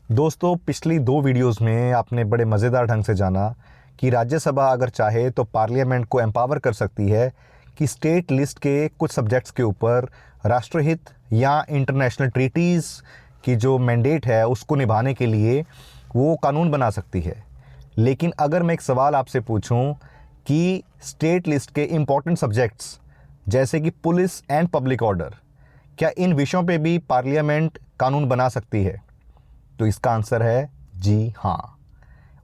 दोस्तों, पिछली दो वीडियोस में आपने बड़े मज़ेदार ढंग से जाना कि राज्यसभा अगर चाहे तो पार्लियामेंट को एम्पावर कर सकती है कि स्टेट लिस्ट के कुछ सब्जेक्ट्स के ऊपर राष्ट्रहित या इंटरनेशनल ट्रीटीज़ की जो मैंडेट है उसको निभाने के लिए वो कानून बना सकती है। लेकिन अगर मैं एक सवाल आपसे पूछूं कि स्टेट लिस्ट के इम्पॉर्टेंट सब्जेक्ट्स जैसे कि पुलिस एंड पब्लिक ऑर्डर, क्या इन विषयों पे भी पार्लियामेंट कानून बना सकती है? तो इसका आंसर है जी हाँ।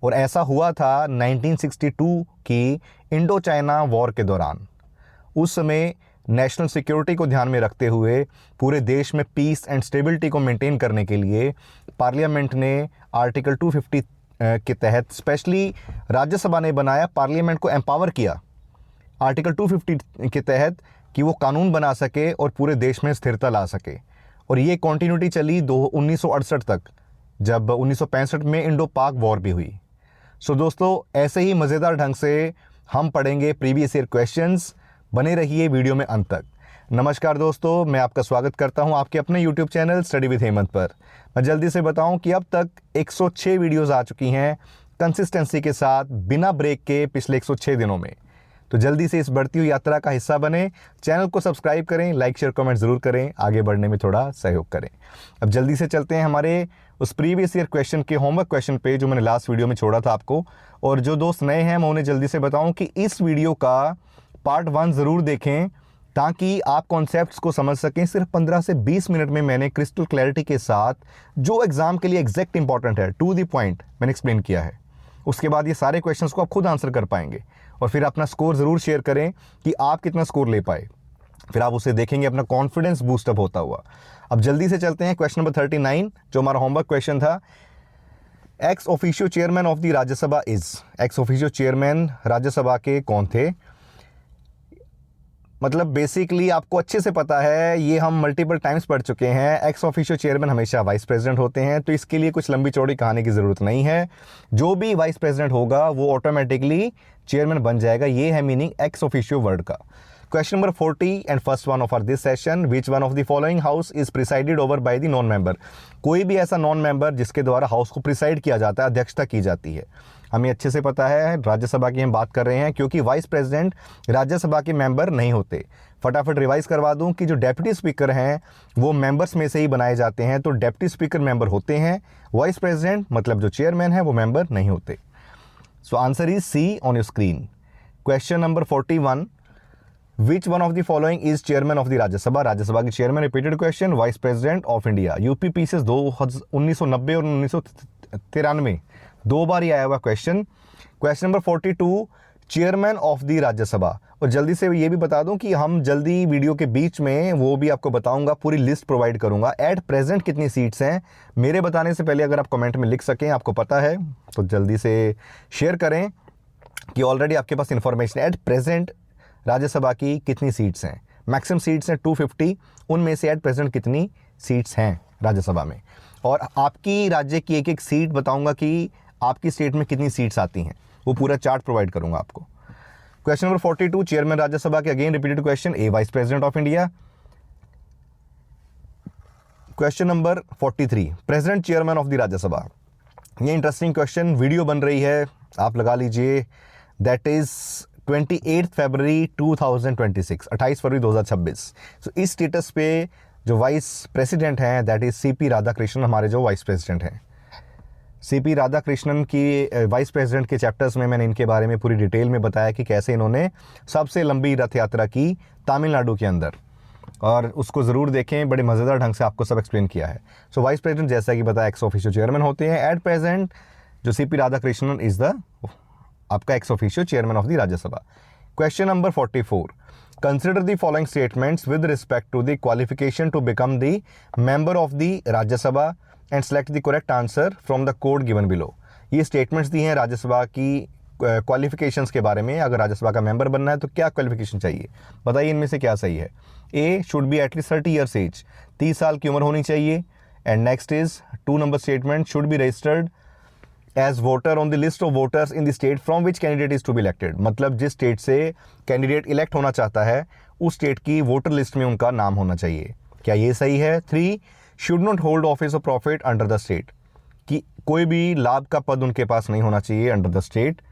और ऐसा हुआ था 1962 की इंडो चाइना वॉर के दौरान। उस समय नेशनल सिक्योरिटी को ध्यान में रखते हुए पूरे देश में पीस एंड स्टेबिलिटी को मेंटेन करने के लिए पार्लियामेंट ने आर्टिकल 250 के तहत स्पेशली राज्यसभा ने बनाया, पार्लियामेंट को एम्पावर किया आर्टिकल 250 के तहत कि वो कानून बना सके और पूरे देश में स्थिरता ला सके। और ये कॉन्टिन्यूटी चली 1968 तक, जब 1965 में इंडो पाक वॉर भी हुई। सो दोस्तों, ऐसे ही मज़ेदार ढंग से हम पढ़ेंगे प्रीवियस ईयर क्वेश्चंस। बने रहिए वीडियो में अंत तक। नमस्कार दोस्तों, मैं आपका स्वागत करता हूं आपके अपने YouTube channel study with Hemant पर। मैं जल्दी से बताऊं कि अब तक 106 वीडियोज़ आ चुकी हैं कंसिस्टेंसी के साथ, बिना ब्रेक के पिछले 106 दिनों में। तो जल्दी से इस बढ़ती हुई यात्रा का हिस्सा बने, चैनल को सब्सक्राइब करें, लाइक शेयर कमेंट ज़रूर करें, आगे बढ़ने में थोड़ा सहयोग करें। अब जल्दी से चलते हैं हमारे उस प्रीवियस ईयर क्वेश्चन के होमवर्क क्वेश्चन पे जो मैंने लास्ट वीडियो में छोड़ा था आपको। और जो दोस्त नए हैं मैं उन्हें जल्दी से बताऊं कि इस वीडियो का पार्ट 1 ज़रूर देखें ताकि आप कॉन्सेप्ट्स को समझ सकें। सिर्फ 15 से 20 मिनट में मैंने क्रिस्टल क्लैरिटी के साथ जो एग्ज़ाम के लिए एग्जैक्ट इंपॉर्टेंट है, टू द पॉइंट मैंने एक्सप्लेन किया है। उसके बाद ये सारे क्वेश्चंस को आप खुद आंसर कर पाएंगे और फिर अपना स्कोर ज़रूर शेयर करें कि आप कितना स्कोर ले पाए। फिर आप उसे देखेंगे, अपना कॉन्फिडेंस बूस्टअप होता हुआ। अब जल्दी से चलते हैं क्वेश्चन नंबर 39 जो हमारा होमवर्क क्वेश्चन था। X officio chairman of the Rajya Sabha is, x officio chairman Rajya Sabha के कौन थे? मतलब बेसिकली आपको अच्छे से पता है, ये हम मल्टीपल टाइम्स पढ़ चुके हैं। एक्स ऑफिशियो चेयरमैन हमेशा वाइस प्रेसिडेंट होते हैं, तो इसके लिए कुछ लंबी चौड़ी कहानी की ज़रूरत नहीं है। जो भी वाइस प्रेसिडेंट होगा वो ऑटोमेटिकली चेयरमैन बन जाएगा। ये है मीनिंग एक्स ऑफिशियो वर्ड का। Question number 40 and first one of our this session, which one of the following house is presided over by the non member? कोई भी ऐसा नॉन मेंबर जिसके द्वारा हाउस को प्रिसाइड किया जाता है, अध्यक्षता की जाती है। हमें अच्छे से पता है राज्यसभा की हम बात कर रहे हैं, क्योंकि वाइस प्रेसिडेंट राज्यसभा के मेंबर नहीं होते। फटाफट रिवाइज करवा दूं कि जो डेप्यूटी स्पीकर हैं वो मेंबर्स में से ही बनाए जाते हैं, तो डेप्यूटी स्पीकर मेंबर होते हैं। वाइस प्रेसिडेंट मतलब जो चेयरमैन है वो मेंबर नहीं होते। So answer is C on your screen. Question number 41, which one of the following is chairman of the Rajya Sabha? Rajya Sabha के chairman, repeated question, vice president of India. UP PCS 1990 और 1993 दो बार ही आया हुआ question. Question number 42, chairman of the Rajya Sabha. और जल्दी से ये भी बता दूं कि हम जल्दी वीडियो के बीच में वो भी आपको बताऊंगा, पूरी लिस्ट प्रोवाइड करूंगा। एट प्रेजेंट कितनी सीट्स हैं, मेरे बताने से पहले अगर आप कमेंट में लिख सकें, आपको पता है तो जल्दी से शेयर करें कि ऑलरेडी आपके पास इंफॉर्मेशन। एट प्रेजेंट राज्यसभा की कितनी सीट्स हैं? मैक्सिमम सीट्स हैं 250, उनमें से एट प्रेजेंट कितनी सीट्स हैं राज्यसभा में। और आपकी राज्य की एक एक सीट बताऊंगा कि आपकी स्टेट में कितनी सीट्स आती हैं, वो पूरा चार्ट प्रोवाइड करूंगा आपको। क्वेश्चन नंबर 42, चेयरमैन राज्यसभा के, again repeated question, A vice president of India. Question number 43, president chairman of the Rajya Sabha. ये इंटरेस्टिंग क्वेश्चन, वीडियो बन रही है, आप लगा लीजिए। दैट इज 28 फरवरी 2026, 28 फरवरी 2026। तो इस स्टेटस पे जो वाइस प्रेसिडेंट हैं दैट इज सीपी राधाकृष्णन, हमारे जो वाइस प्रेसिडेंट हैं। सीपी राधाकृष्णन की वाइस प्रेसिडेंट के चैप्टर्स में मैंने इनके बारे में पूरी डिटेल में बताया कि कैसे इन्होंने सबसे लंबी रथ यात्रा की तमिलनाडु के अंदर, और उसको ज़रूर देखें, बड़े मज़ेदार ढंग से आपको सब एक्सप्लेन किया है। सो वाइस प्रेसिडेंट जैसा कि बताया एक्स ऑफिशियो चेयरमैन होते हैं। एट प्रेजेंट जो सीपी राधाकृष्णन इज़ द आपका ex officio chairman of the Rajya Sabha. Question number 44, consider the following statements with respect to the qualification to become the member of the Rajya Sabha and select the correct answer from the code given below. ये statements दी हैं राज्यसभा की qualifications के बारे में। अगर राज्यसभा का member बनना है तो क्या क्वालिफिकेशन चाहिए, बताइए इनमें से क्या सही है? A should be at least 30 years age, 30 साल की उम्र होनी चाहिए। And next is 2 number statement, should be registered as voter on the list of voters in the state from which candidate is to be elected. मतलब जिस state से candidate elect होना चाहता है उस स्टेट की वोटर लिस्ट में उनका नाम होना चाहिए। क्या ये सही है? 3, should not hold office of profit under the state. कि कोई भी लाभ का पद उनके पास नहीं होना चाहिए अंडर द स्टेट।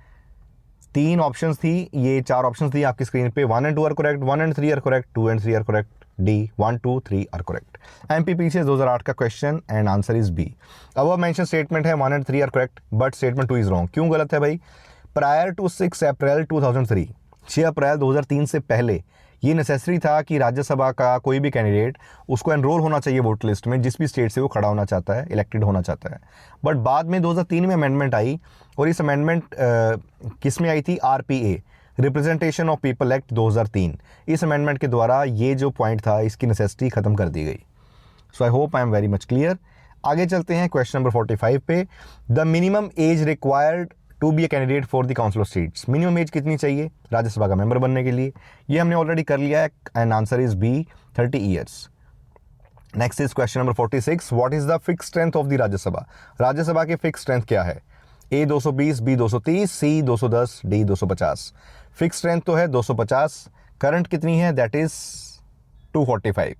3 ऑप्शंस थी, ये 4 ऑप्शंस थी आपकी स्क्रीन पे। 1 and 2 are correct, 1 and 3 are correct, 2 and 3 are correct, D 1, 2, 3 are correct. MPPC 2008 का question and answer is B. अब मेंशन स्टेटमेंट है 1 and 3 are correct but statement 2 is wrong. क्यों गलत है भाई? प्रायर टू 6 अप्रैल 2003, 6 अप्रैल 2003 से पहले ये नेसेसरी था कि राज्यसभा का कोई भी कैंडिडेट उसको एनरोल होना चाहिए वोट लिस्ट में जिस भी स्टेट से वो खड़ा होना चाहता है, इलेक्टेड होना चाहता है। बट बाद में 2003 में अमेंडमेंट आई और इस अमेंडमेंट किस में आई थी? RPA, representation of people act 2003। इस अमेंडमेंट के द्वारा ये जो पॉइंट था इसकी नेसेसिटी खत्म कर दी गई। So I hope I am very much clear. आगे चलते हैं क्वेश्चन नंबर 45 पे। The minimum age required to be a candidate for the council of seats. Minimum age कितनी चाहिए राज्यसभा का मेंबर बनने के लिए? ये हमने ऑलरेडी कर लिया है and answer is B 30 years. Next is question number 46। What is the fix strength of the Rajya Sabha? Rajya Sabha की फिक्स स्ट्रेंथ क्या है? A 220, B 230, C 210, D 250। Fix strength तो है 250। करंट कितनी है? That is 245।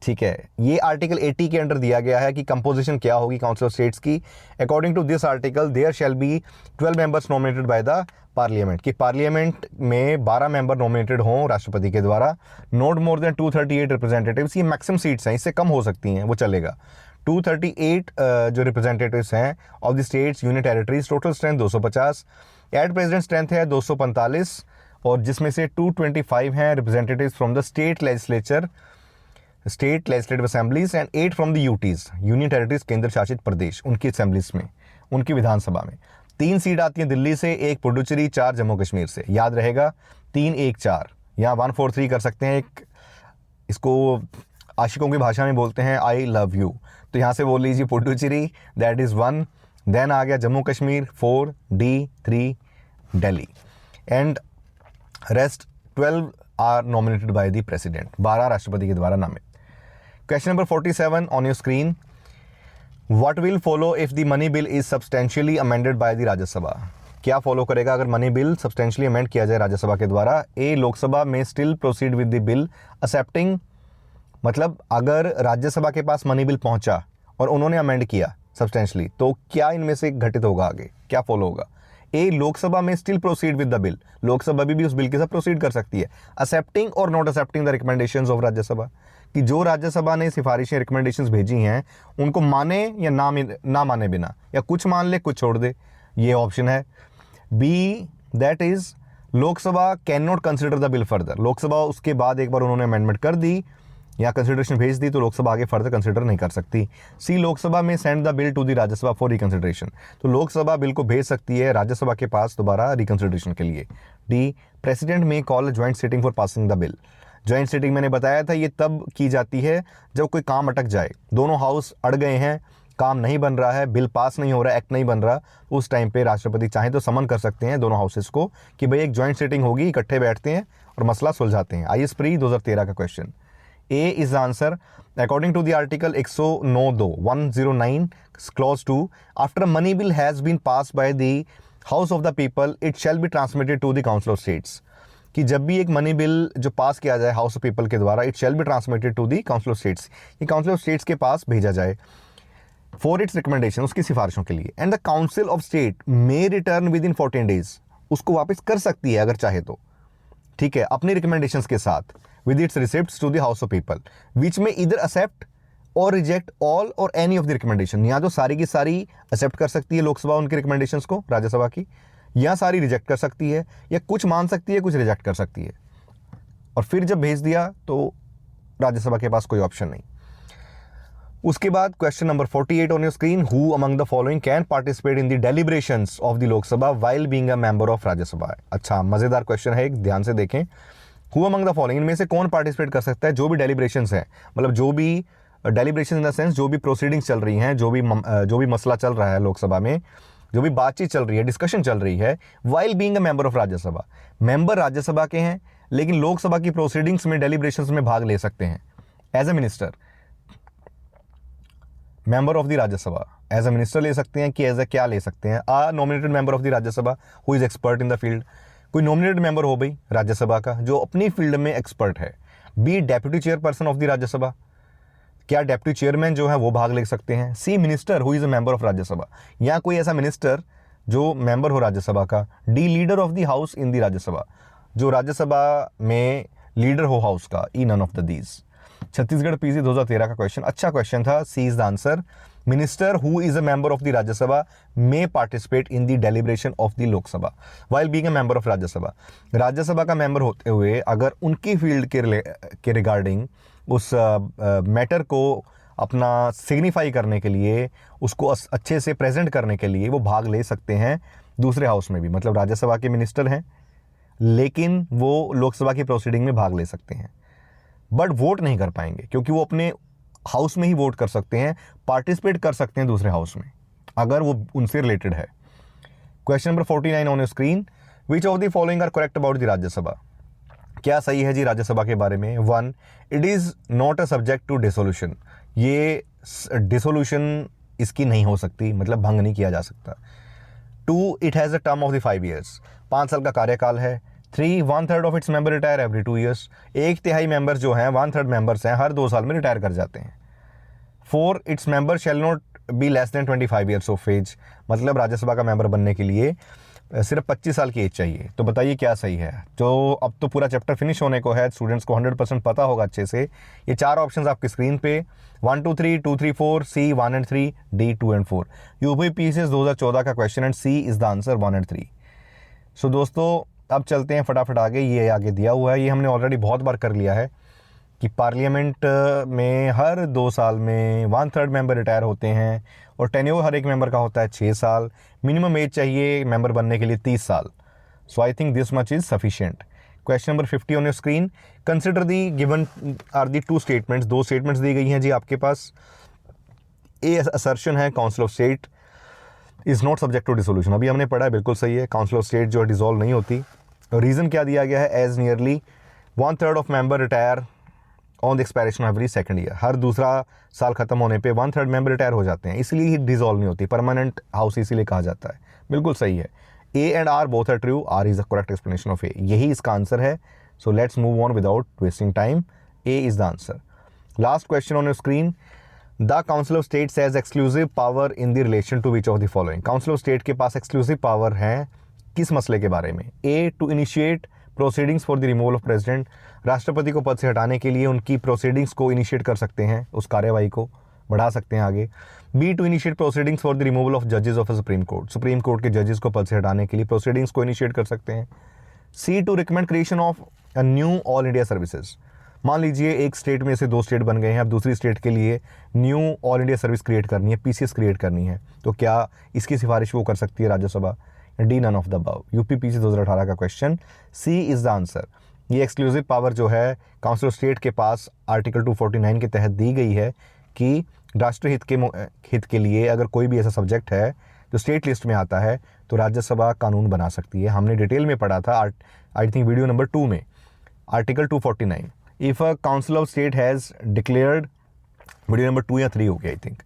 ठीक है, ये आर्टिकल 80 के अंडर दिया गया है कि कंपोजिशन क्या होगी काउंसिल ऑफ स्टेट्स की। According to this article there shall be 12 members nominated by the parliament, कि पार्लियामेंट में 12 मेंबर नॉमिनेटेड हों राष्ट्रपति के द्वारा। नॉट मोर देन 238 रिप्रेजेंटेटिव्स, ये मैक्सिमम सीट्स हैं, इससे कम हो सकती हैं, वो चलेगा। 238 जो रिप्रेजेंटेटिव्स हैं of the states union territories. Total strength 250। At present strength है 245 और जिसमें से 225 हैं representatives from the state legislature, state legislative assemblies and 8 from the UTs, union territories केंद्र शासित प्रदेश, उनकी असेंबलीज में, उनकी विधानसभा में। 3 सीट आती हैं दिल्ली से, 1 पुडुचेरी, 4 जम्मू कश्मीर से। याद रहेगा 3, 1, 4। यहाँ 1, 4, 3 कर सकते हैं। एक इसको आशिकों की भाषा में बोलते हैं आई लव यू, तो यहाँ से बोल लीजिए पुडुचेरी, दैट इज़ 1। देन आ गया Jammu Kashmir 4, D 3, Delhi and rest 12 are nominated by the president, 12 राष्ट्रपति के द्वारा नामित। Question number 47 on your screen. What will follow if the money bill is substantially amended by the Rajya Sabha? क्या फॉलो करेगा अगर मनी बिल सब्सटेंशियली अमेंड किया जाए राज्यसभा के द्वारा? ए, लोकसभा में still proceed with the bill accepting, मतलब अगर राज्यसभा के पास मनी बिल पहुंचा और उन्होंने अमेंड किया सब्सटेंशियली, तो क्या इनमें से घटित होगा? आगे क्या फॉलो होगा? ए, लोकसभा में still proceed with the bill, Lok Sabha भी उस बिल के साथ प्रोसीड कर सकती है। एक्सेप्टिंग और not accepting the recommendations of Rajya Sabha, कि जो राज्यसभा ने सिफारिशें रिकमेंडेशंस भेजी हैं उनको माने या ना माने बिना, या कुछ मान ले कुछ छोड़ दे, ये ऑप्शन है। B, that is Lok Sabha can not consider the bill further, Lok Sabha उसके बाद एक बार उन्होंने अमेंडमेंट कर दी या कंसिडरेशन भेज दी तो लोकसभा आगे फर्दर कंसिडर नहीं कर सकती। C, Lok Sabha may send the bill to the Rajya Sabha for reconsideration, तो लोकसभा बिल को भेज सकती है राज्यसभा के पास दोबारा रिकंसिडरेशन के लिए। डी, प्रेसिडेंट में call joint sitting for passing the bill, joint sitting मैंने बताया था ये तब की जाती है जब कोई काम अटक जाए, दोनों हाउस अड़ गए हैं, काम नहीं बन रहा है, बिल पास नहीं हो रहा, एक्ट नहीं बन रहा, उस टाइम पे राष्ट्रपति चाहे तो समन कर सकते हैं दोनों हाउसेस को कि भाई एक ज्वाइंट सिटिंग होगी, इकट्ठे बैठते हैं और मसला सुलझाते हैं। आईएएस प्री 2013 का question. A is answer according to the article 109 clause 2, after money bill has been pass by the house of the people it shall be transmitted to the council of states, कि जब भी एक money bill जो पास किया जाए house of people के द्वारा, it shall be transmitted to the council of states, ये काउंसिल ऑफ स्टेट्स के पास भेजा जाए फॉर इट्स रिकमेंडेशन, उसकी सिफारिशों के लिए। And the council of state may return with in 14 days, उसको वापस कर सकती है अगर चाहे तो, ठीक है, अपनी रिकमेंडेशंस के साथ, with its receipts to the house of people which may either accept or reject all or any of the recommendation, या तो सारी की सारी एक्सेप्ट कर सकती है लोकसभा उनकी रिकमेंडेशंस को राज्यसभा की, या सारी रिजेक्ट कर सकती है, या कुछ मान सकती है कुछ रिजेक्ट कर सकती है, और फिर जब भेज दिया तो राज्यसभा के पास कोई ऑप्शन नहीं। उसके बाद question number 48 on your screen. Who among the following can participate in the deliberations of the Lok Sabha while being a member of Rajya Sabha? अच्छा, मजेदार क्वेश्चन है, एक ध्यान से देखें। हु अमंग द फॉलोइंग, इनमें से कौन पार्टिसिपेट कर सकता है? जो भी डेलिब्रेशंस हैं, मतलब जो भी डेलिब्रेशन इन द सेंस जो भी प्रोसीडिंग्स चल रही हैं, जो भी मसला चल रहा है लोकसभा में, जो भी बातचीत चल रही है, डिस्कशन चल रही है, while being a member of Rajya Sabha, member Rajya Sabha के हैं लेकिन लोकसभा की प्रोसीडिंग्स में डेलिब्रेशंस में भाग ले सकते हैं as a minister, member of the Rajya Sabha as a minister ले सकते हैं कि एज ए क्या ले सकते हैं? A nominated member of the Rajya Sabha who is expert in the field, कोई नॉमिनेटेड मेंबर हो भाई राज्यसभा का जो अपनी फील्ड में एक्सपर्ट है। B, deputy chairperson of the Rajya Sabha, क्या डेप्टी चेयरमैन जो है वो भाग ले सकते हैं? C, minister who is a member of Rajya Sabha, या कोई ऐसा मिनिस्टर जो मेंबर हो राज्यसभा का। D, leader of the house in the Rajya Sabha, जो राज्यसभा में लीडर हो हाउस का। E, none of the these. Chhattisgarh PC 2013 का क्वेश्चन, अच्छा क्वेश्चन था। C is the answer. Minister who is a member of the Rajya Sabha may participate in the deliberation of the Lok Sabha while being a member of Rajya Sabha. Rajya Sabha का member होते हुए अगर उनकी field के regarding उस मैटर को अपना सिग्निफाई करने के लिए, उसको अच्छे से प्रेजेंट करने के लिए वो भाग ले सकते हैं दूसरे हाउस में भी। मतलब राज्यसभा के मिनिस्टर हैं लेकिन वो लोकसभा की प्रोसीडिंग में भाग ले सकते हैं, बट वोट नहीं कर पाएंगे क्योंकि वो अपने हाउस में ही वोट कर सकते हैं, पार्टिसिपेट कर सकते हैं दूसरे हाउस में अगर वो उनसे रिलेटेड है। Question number 49 on your screen, which of the following are correct about the Rajya Sabha? क्या सही है जी राज्यसभा के बारे में? 1, it is not a subject to dissolution, ये डिसोल्यूशन इसकी नहीं हो सकती, मतलब भंग नहीं किया जा सकता। 2, it has a term of the 5 years, 5 साल का कार्यकाल है। 3, 1/3 of its member retire every 2 years, 1/3 member जो हैं 1/3 मेंबर्स हैं हर 2 साल में रिटायर कर जाते हैं। 4, its member shall not be less than 25 years of age, मतलब राज्यसभा का मेंबर बनने के लिए सिर्फ 25 साल की एज चाहिए। तो बताइए क्या सही है? जो अब तो पूरा चैप्टर फिनिश होने को है, स्टूडेंट्स को 100% पता होगा अच्छे से। ये 4 ऑप्शंस आपकी स्क्रीन पे 1, 2, 3, 2, 3, 4, C 1 and 3, D 2 and 4। UP PCS 2014 का question and C is the answer 1 and 3। So दोस्तों अब चलते हैं फटाफट आगे। ये आगे दिया हुआ है, ये हमने ऑलरेडी बहुत बार कर लिया है कि पार्लियामेंट में हर 2 साल में 1/3 मेंबर रिटायर होते हैं और टेन्योर हर एक मेंबर का होता है 6 साल। मिनिमम एज चाहिए मेंबर बनने के लिए 30 साल। So I think this much is sufficient. Question number 50 on your screen, consider the given are the 2 statements, 2 statements दी गई हैं जी आपके पास। ए असर्शन है council of state is not subject to dissolution, अभी हमने पढ़ा है, बिल्कुल सही है, काउंसिल ऑफ स्टेट जो है डिसॉल्व नहीं होती। रीज़न क्या दिया गया है? As nearly 1/3 of member retire on the expiration of every second year, हर दूसरा साल खत्म होने पे 1/3 मेंबर रिटायर हो जाते हैं, इसलिए ही डिसॉल्व नहीं होती, परमानेंट हाउस इसीलिए कहा जाता है। बिल्कुल सही है, A and R both are true, R is the correct explanation of A, यही इसका आंसर है। So let's move on without wasting time, A is the answer. Last question on your screen, the council of states has exclusive power in the relation to which of the following? Council of state के पास exclusive power है किस मसले के बारे में? A, to initiate proceedings for the removal of president, राष्ट्रपति को पद से हटाने के लिए उनकी प्रोसीडिंग्स को इनिशिएट कर सकते हैं, उस कार्यवाही को बढ़ा सकते हैं आगे। B, to initiate proceedings for the removal of जजेस of supreme court, supreme court के जजेस को पद से हटाने के लिए प्रोसीडिंग्स को इनिशिएट कर सकते हैं। C, to recommend creation of a new all India services, मान लीजिए एक स्टेट में से 2 स्टेट बन गए हैं, अब दूसरी स्टेट के लिए new all India service create करनी है, पीसीएस क्रिएट करनी है, तो क्या इसकी सिफारिश वो कर सकती है Rajya Sabha? D, none of the above. UPPC 2018 का question, C is the answer. ये एक्सक्लूसिव पावर जो है काउंसिल ऑफ स्टेट के पास आर्टिकल 249 के तहत दी गई है कि राष्ट्रहित हित के लिए अगर कोई भी ऐसा सब्जेक्ट है जो स्टेट लिस्ट में आता है तो राज्यसभा कानून बना सकती है। हमने डिटेल में पढ़ा था आई थिंक वीडियो नंबर 2 में, article 249। If a council of state has declared, video number 2 या 3 हो गया आई थिंक,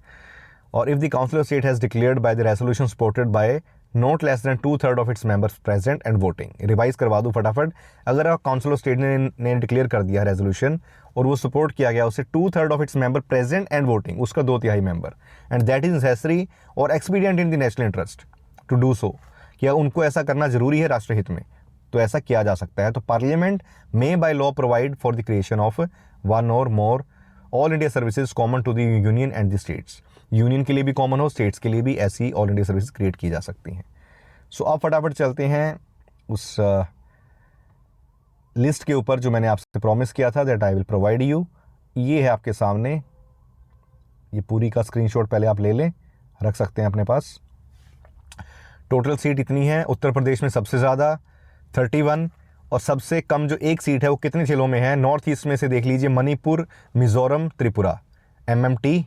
और if the council of state has declared by the resolution supported by not less than 2/3 of its members present and voting. Revise करवा दूँ फटाफट, अगर council of state ने declare कर दिया रेजोल्यूशन और वो सपोर्ट किया गया उससे 2/3 of its member present and voting, उसका 2/3 member, and that is necessary or expedient in the national interest to do so, क्या उनको ऐसा करना जरूरी है राष्ट्रहित में, तो ऐसा किया जा सकता है। तो parliament may by law provide for the creation of 1 or more all India services common to the union and the states, union के लिए भी कॉमन हो, स्टेट्स के लिए भी ऐसी ऑल इंडिया सर्विसेज क्रिएट की जा सकती हैं। सो अब फटाफट चलते हैं उस लिस्ट के ऊपर जो मैंने आपसे प्रॉमिस किया था that I will provide you. ये है आपके सामने, ये पूरी का स्क्रीनशॉट पहले आप ले लें, रख सकते हैं अपने पास। टोटल सीट इतनी है, उत्तर प्रदेश में सबसे ज़्यादा 31, और सबसे कम जो एक सीट है वो कितने जिलों में है? नॉर्थ ईस्ट में से देख लीजिए, मणिपुर, मिज़ोरम, त्रिपुरा, MMT,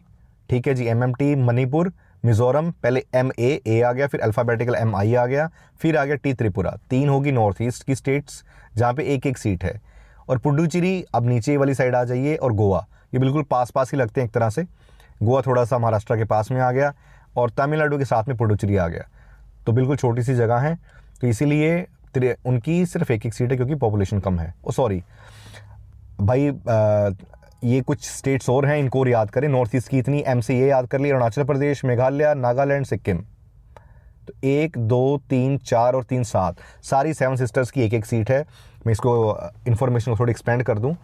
ठीक है जी, MMT, मणिपुर, मिज़ोरम, पहले MA आ गया, फिर अल्फ़ाबेटिकल MI आ गया, फिर आ गया T त्रिपुरा। 3 होगी नॉर्थ ईस्ट की स्टेट्स जहाँ पे एक सीट है, और पुडुचेरी अब नीचे वाली साइड आ जाइए, और गोवा, ये बिल्कुल पास पास ही लगते हैं एक तरह से। गोवा थोड़ा सा महाराष्ट्र के पास में आ गया और तमिलनाडु के साथ में पुडुचेरी आ गया, तो बिल्कुल छोटी सी जगह है, तो इसीलिए उनकी सिर्फ एक सीट है क्योंकि पॉपुलेशन कम है। ओ सॉरी भाई, ये कुछ स्टेट्स और हैं, इनको याद करें। नॉर्थ ईस्ट की इतनी एमसी ये याद कर ली, अरुणाचल प्रदेश, मेघालय, नागालैंड, सिक्किम। तो 1 2 3 4 और 3 7, सारी 7 सिस्टर्स की एक एक सीट है। मैं इसको इन्फॉर्मेशन को थोड़ी एक्सपेंड कर दूं,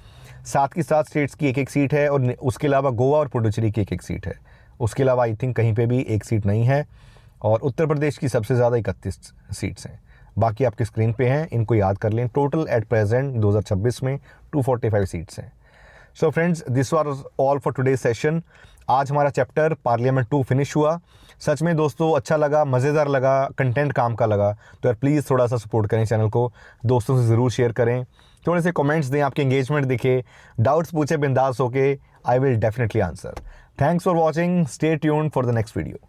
7 की 7 स्टेट्स की एक एक सीट है, और उसके अलावा गोवा और पुडुचेरी की एक एक सीट है। उसके अलावा आई थिंक कहीं पे भी एक सीट नहीं है। और उत्तर प्रदेश की सबसे ज़्यादा 31 सीट्स हैं। बाकी आपकी स्क्रीन पे हैं, इनको याद कर लें। टोटल एट प्रेजेंट 2026 में 245 सीट्स हैं। So friends, this was all for today session. आज हमारा चैप्टर पार्लियामेंट 2 फिनिश हुआ। सच में दोस्तों अच्छा लगा, मज़ेदार लगा, कंटेंट काम का लगा, तो यार प्लीज़ थोड़ा सा सपोर्ट करें चैनल को, दोस्तों से ज़रूर शेयर करें, थोड़े से कमेंट्स दें, आपके एंगेजमेंट दिखे, डाउट्स पूछे बिंदास होके, I will definitely answer. Thanks for watching, stay tuned for the next video.